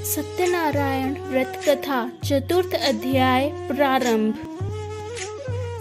सत्यनारायण व्रत कथा चतुर्थ अध्याय प्रारंभ।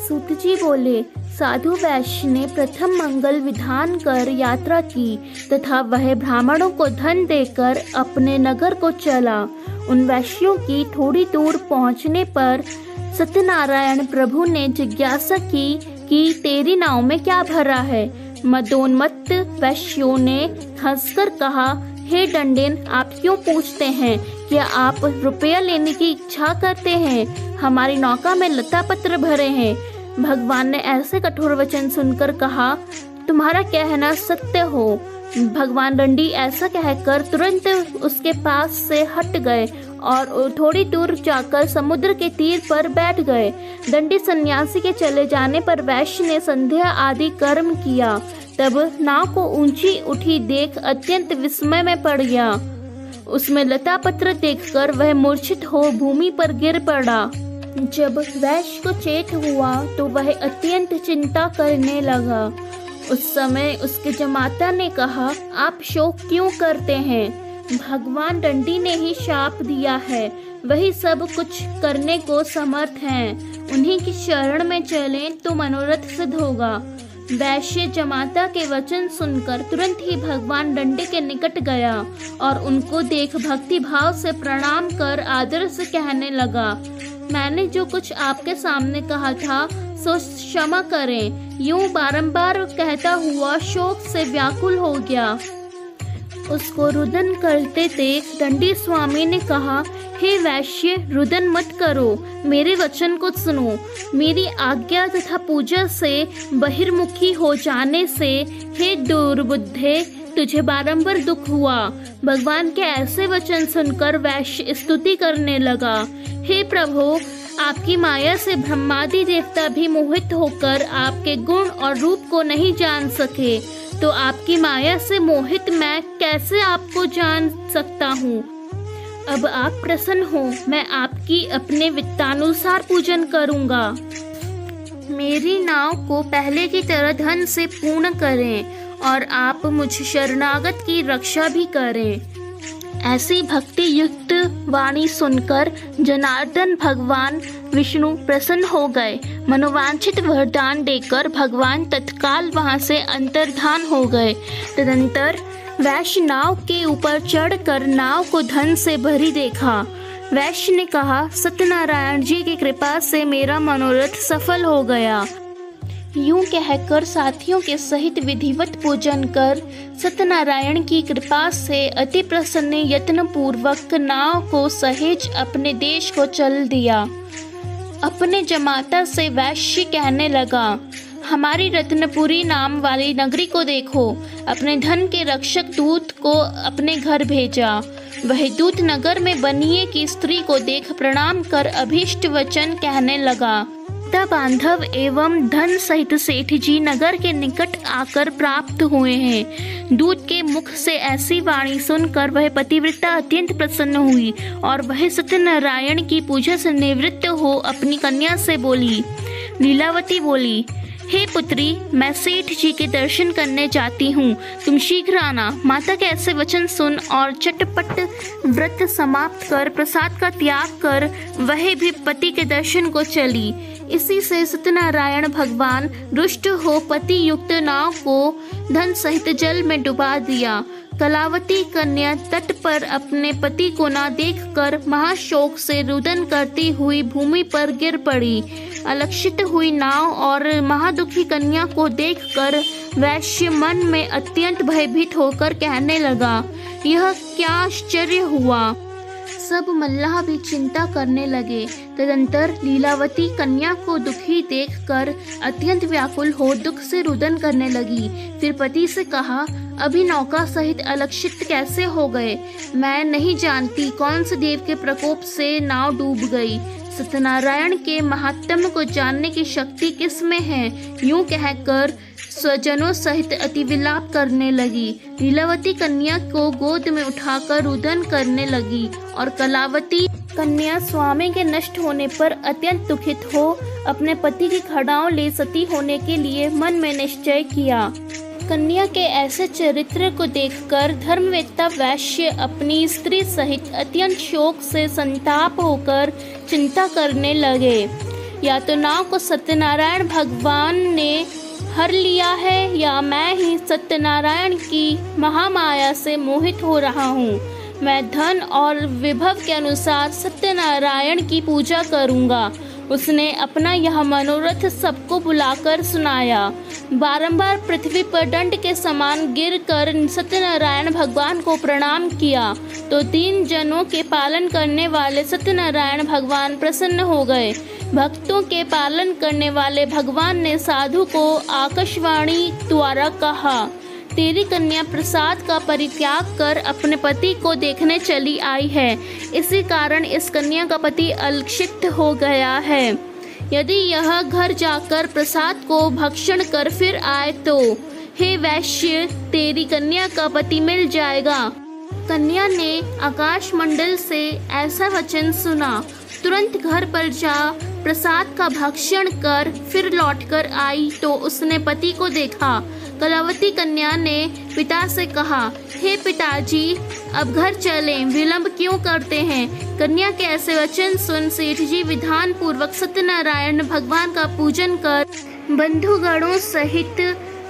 सूत जी बोले, साधु वैश्य ने प्रथम मंगल विधान कर यात्रा की तथा वह ब्राह्मणों को धन देकर अपने नगर को चला। उन वैश्यों की थोड़ी दूर पहुंचने पर सत्यनारायण प्रभु ने जिज्ञासा की कि तेरी नाव में क्या भरा है। मदोन्मत्त वैश्यों ने हंसकर कहा, हे दंडिन, आप क्यों पूछते हैं? क्या आप रुपया लेने की इच्छा करते हैं? हमारी नौका में लता पत्र भरे हैं। भगवान ने ऐसे कठोर वचन सुनकर कहा, तुम्हारा कहना सत्य हो। भगवान दंडी ऐसा कहकर तुरंत उसके पास से हट गए और थोड़ी दूर जाकर समुद्र के तीर पर बैठ गए। दंडी सन्यासी के चले जाने पर वैश्य ने संध्या आदि कर्म किया। तब नाव को ऊंची उठी देख अत्यंत विस्मय में पड़ गया। उसमें लता पत्र देखकर वह मूर्छित हो भूमि पर गिर पड़ा। जब वैश्य को चेत हुआ तो वह अत्यंत चिंता करने लगा। उस समय उसके जमाता ने कहा, आप शोक क्यों करते हैं? भगवान दंडी ने ही शाप दिया है, वही सब कुछ करने को समर्थ हैं। उन्हीं की शरण में चलें तो मनोरथ सिद्ध होगा। वैश्य जमाता के वचन सुनकर तुरंत ही भगवान दंडी के निकट गया और उनको देख भक्ति भाव से प्रणाम कर आदर से कहने लगा, मैंने जो कुछ आपके सामने कहा था सो क्षमा करें। यूं बारंबार कहता हुआ शोक से व्याकुल हो गया। उसको रुदन करते देख दंडी स्वामी ने कहा, हे वैश्य, रुदन मत करो, मेरे वचन को सुनो। मेरी आज्ञा तथा पूजा से बहिर्मुखी हो जाने से हे दुर्बुद्धे, तुझे बारंबार दुख हुआ। भगवान के ऐसे वचन सुनकर वैश्य स्तुति करने लगा, हे प्रभु, आपकी माया से ब्रह्मादि देवता भी मोहित होकर आपके गुण और रूप को नहीं जान सके, तो आपकी माया से मोहित मैं कैसे आपको जान सकता हूँ। अब आप प्रसन्न हो, मैं आपकी अपने वित्तानुसार पूजन करूँगा। मेरी नाव को पहले की तरह धन से पूर्ण करें और आप मुझ शरणागत की रक्षा भी करें। ऐसी भक्ति युक्त वाणी सुनकर जनार्दन भगवान विष्णु प्रसन्न हो गए। मनोवांछित वरदान देकर भगवान तत्काल वहां से अंतर्धान हो गए। तदंतर वैश्य नाव के ऊपर चढ़कर नाव को धन से भरी देखा। वैश्य ने कहा, सत्यनारायण जी की कृपा से मेरा मनोरथ सफल हो गया। यूं कहकर साथियों के सहित विधिवत पूजन कर सत्यनारायण की कृपा से अति प्रसन्न यत्न पूर्वक नाव को सहेज अपने देश को चल दिया। अपने जमाता से वैश्य कहने लगा, हमारी रत्नपुरी नाम वाली नगरी को देखो। अपने धन के रक्षक दूत को अपने घर भेजा। वह दूत नगर में बनिए की स्त्री को देख प्रणाम कर अभीष्ट वचन कहने लगा। बांधव एवं धन सहित सेठ जी नगर के निकट आकर प्राप्त हुए हैं। दूत के मुख से ऐसी वाणी सुनकर वह पतिव्रता अत्यंत प्रसन्न हुई और वह सत्यनारायण की पूजा से निवृत्त हो अपनी कन्या से बोली। लीलावती बोली, हे पुत्री, मैं सेठ जी के दर्शन करने जाती हूँ, तुम शीघ्र आना। माता के ऐसे वचन सुन और चटपट व्रत समाप्त कर प्रसाद का त्याग कर वह भी पति के दर्शन को चली। इसी से सत्यनारायण भगवान रुष्ट हो पति युक्त नाव को धन सहित जल में डुबा दिया। कलावती कन्या तट पर अपने पति को न देखकर महाशोक से रुदन करती हुई भूमि पर गिर पड़ी। अलक्षित हुई नाव और महादुखी कन्या को देखकर वैश्य मन में अत्यंत भयभीत होकर कहने लगा, यह क्या आश्चर्य हुआ। सब मल्लाह भी चिंता करने लगे। तदंतर लीलावती कन्या को दुखी देखकर अत्यंत व्याकुल हो दुख से रुदन करने लगी। फिर पति से कहा, अभी नौका सहित अलक्षित कैसे हो गए? मैं नहीं जानती कौन से देव के प्रकोप से नाव डूब गई। सत्यनारायण के महात्म्य को जानने की शक्ति किसमें है? यूं कहकर स्वजनों सहित अति विलाप करने लगी। लीलावती कन्या को गोद में उठाकर रुदन करने लगी और कलावती कन्या स्वामी के नष्ट होने पर अत्यंत दुखित हो अपने पति की खड़ाओं ले सती होने के लिए मन में निश्चय किया। कन्या के ऐसे चरित्र को देखकर धर्मवेत्ता वैश्य अपनी स्त्री सहित अत्यंत शोक से संताप होकर चिंता करने लगे। या तो नाव को सत्यनारायण भगवान ने हर लिया है या मैं ही सत्यनारायण की महामाया से मोहित हो रहा हूँ। मैं धन और विभव के अनुसार सत्यनारायण की पूजा करूँगा। उसने अपना यह मनोरथ सबको बुलाकर सुनाया। बारंबार पृथ्वी पर दंड के समान गिरकर सत्यनारायण भगवान को प्रणाम किया तो 3 जनों के पालन करने वाले सत्यनारायण भगवान प्रसन्न हो गए। भक्तों के पालन करने वाले भगवान ने साधु को आकाशवाणी द्वारा कहा, तेरी कन्या प्रसाद का परित्याग कर अपने पति को देखने चली आई है। इसी कारण इस कन्या का पति अलक्षित हो गया है। यदि यह घर जाकर प्रसाद को भक्षण कर फिर आए तो हे वैश्य, तेरी कन्या का पति मिल जाएगा। कन्या ने आकाश मंडल से ऐसा वचन सुना, तुरंत घर पर जा प्रसाद का भक्षण कर फिर लौटकर आई तो उसने पति को देखा। कलावती कन्या ने पिता से कहा, हे पिताजी, अब घर चलें, विलंब क्यों करते हैं। कन्या के ऐसे वचन सुन सेठ जी विधान पूर्वक सत्यनारायण भगवान का पूजन कर बंधुगणों सहित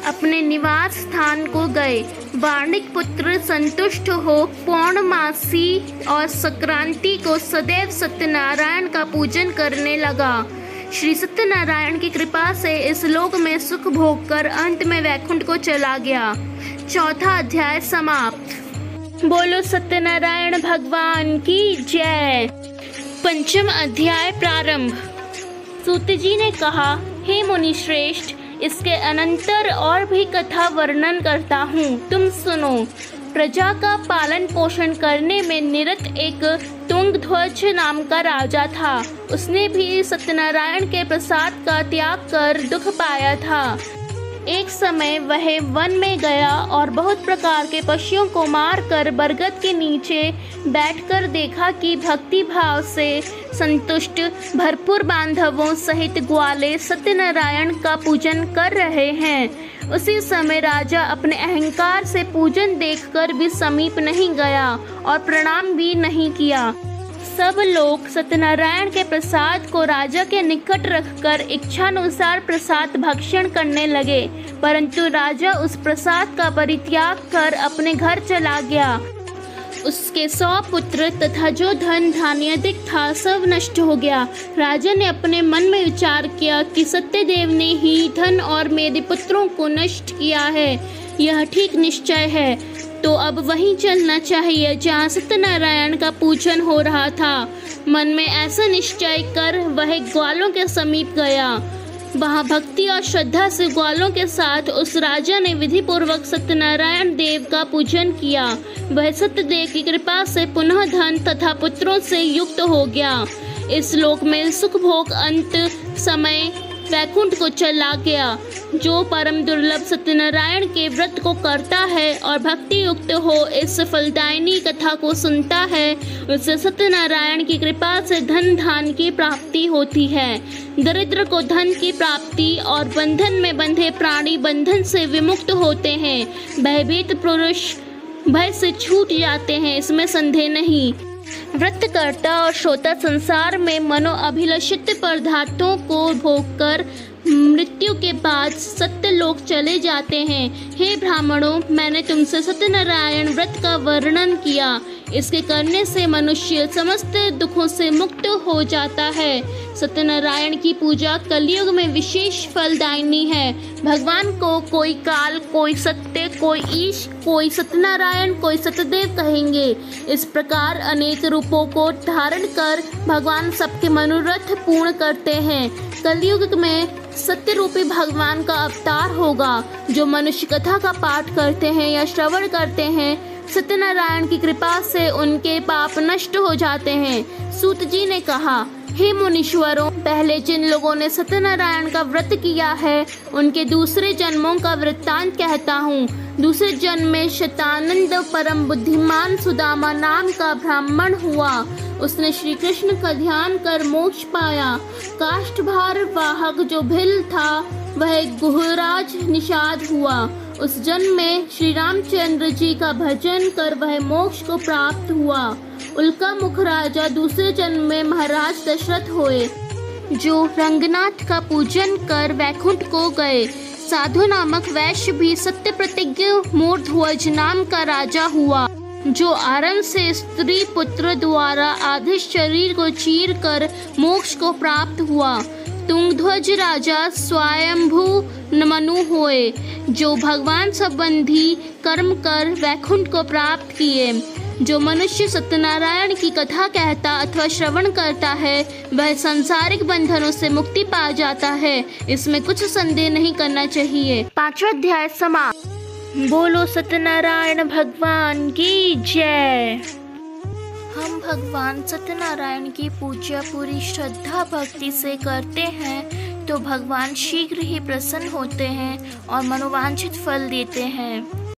अपने निवास स्थान को गए। वार्णिक पुत्र संतुष्ट हो पौर्णमासी और संक्रांति को सदैव सत्यनारायण का पूजन करने लगा। श्री सत्यनारायण की कृपा से इस लोक में सुख भोग कर अंत में वैकुंठ को चला गया। 4था अध्याय समाप्त। बोलो सत्यनारायण भगवान की जय। 5वां अध्याय प्रारंभ। सूत जी ने कहा, हे मुनि श्रेष्ठ, इसके अनंतर और भी कथा वर्णन करता हूँ, तुम सुनो। प्रजा का पालन पोषण करने में निरत एक तुंगध्वज नाम का राजा था। उसने भी सत्यनारायण के प्रसाद का त्याग कर दुख पाया था। एक समय वह वन में गया और बहुत प्रकार के पशुओं को मारकर बरगद के नीचे बैठकर देखा कि भक्ति भाव से संतुष्ट भरपूर बांधवों सहित ग्वाले सत्यनारायण का पूजन कर रहे हैं। उसी समय राजा अपने अहंकार से पूजन देखकर भी समीप नहीं गया और प्रणाम भी नहीं किया। सब लोग सत्यनारायण के प्रसाद को राजा के निकट रखकर इच्छानुसार प्रसाद भक्षण करने लगे, परंतु राजा उस प्रसाद का परित्याग कर अपने घर चला गया। उसके 100 पुत्र तथा जो धन धान्य अधिक था सब नष्ट हो गया। राजा ने अपने मन में विचार किया कि सत्यदेव ने ही धन और मेरे पुत्रों को नष्ट किया है, यह ठीक निश्चय है, तो अब वहीं चलना चाहिए जहाँ सत्यनारायण का पूजन हो रहा था। मन में ऐसा निश्चय कर वह ग्वालों के समीप गया। वहाँ भक्ति और श्रद्धा से ग्वालों के साथ उस राजा ने विधि पूर्वक सत्यनारायण देव का पूजन किया। वह सत्यदेव की कृपा से पुनः धन तथा पुत्रों से युक्त हो गया। इस लोक में सुख भोग अंत समय वैकुंठ को चला गया। जो परम दुर्लभ सत्यनारायण के व्रत को करता है और भक्ति युक्त हो इस फलदायिनी कथा को सुनता है, उसे सत्यनारायण की कृपा से धन धान की प्राप्ति होती है। दरिद्र को धन की प्राप्ति और बंधन में बंधे प्राणी बंधन से विमुक्त होते हैं। भयभीत पुरुष भय से छूट जाते हैं, इसमें संदेह नहीं। व्रतकर्ता और श्रोता संसार में मनोअभिलषित पदार्थों को भोगकर मृत्यु के बाद सत्यलोक चले जाते हैं। हे ब्राह्मणों, मैंने तुमसे सत्यनारायण व्रत का वर्णन किया। इसके करने से मनुष्य समस्त दुखों से मुक्त हो जाता है। सत्यनारायण की पूजा कलयुग में विशेष फलदायिनी है। भगवान को कोई काल, कोई सत्य, कोई ईश, कोई सत्यनारायण, कोई सत्यदेव कहेंगे। इस प्रकार अनेक रूपों को धारण कर भगवान सबके मनोरथ पूर्ण करते हैं। कलयुग में सत्य रूपी भगवान का अवतार होगा। जो मनुष्य कथा का पाठ करते हैं या श्रवण करते हैं, सत्यनारायण की कृपा से उनके पाप नष्ट हो जाते हैं। सूत जी ने कहा, हे मुनीश्वरों, पहले जिन लोगों ने सत्यनारायण का व्रत किया है उनके दूसरे जन्मों का वृत्तांत कहता हूँ। दूसरे जन्म में शतानंद परम बुद्धिमान सुदामा नाम का ब्राह्मण हुआ। उसने श्री कृष्ण का ध्यान कर मोक्ष पाया। काष्ठभार वाहक जो भिल था वह गुहराज निषाद हुआ। उस जन्म में श्री रामचंद्र जी का भजन कर वह मोक्ष को प्राप्त हुआ। उल्का मुख राजा दूसरे जन्म में महाराज दशरथ हुए, जो रंगनाथ का पूजन कर वैकुंठ को गए। साधु नामक वैश्य भी सत्य प्रतिज्ञ मूर्धध्वज नाम का राजा हुआ, जो आरंभ से स्त्री पुत्र द्वारा आधे शरीर को चीर कर मोक्ष को प्राप्त हुआ। तुंगध्वज राजा स्वयंभू मनु हुए, जो भगवान संबंधी कर्म कर वैकुंठ को प्राप्त किए। जो मनुष्य सत्यनारायण की कथा कहता अथवा श्रवण करता है, वह सांसारिक बंधनों से मुक्ति पा जाता है। इसमें कुछ संदेह नहीं करना चाहिए। 5वां अध्याय समाप्त। बोलो सत्यनारायण भगवान की जय। हम भगवान सत्यनारायण की पूजा पूरी श्रद्धा भक्ति से करते हैं तो भगवान शीघ्र ही प्रसन्न होते हैं और मनोवांछित फल देते हैं।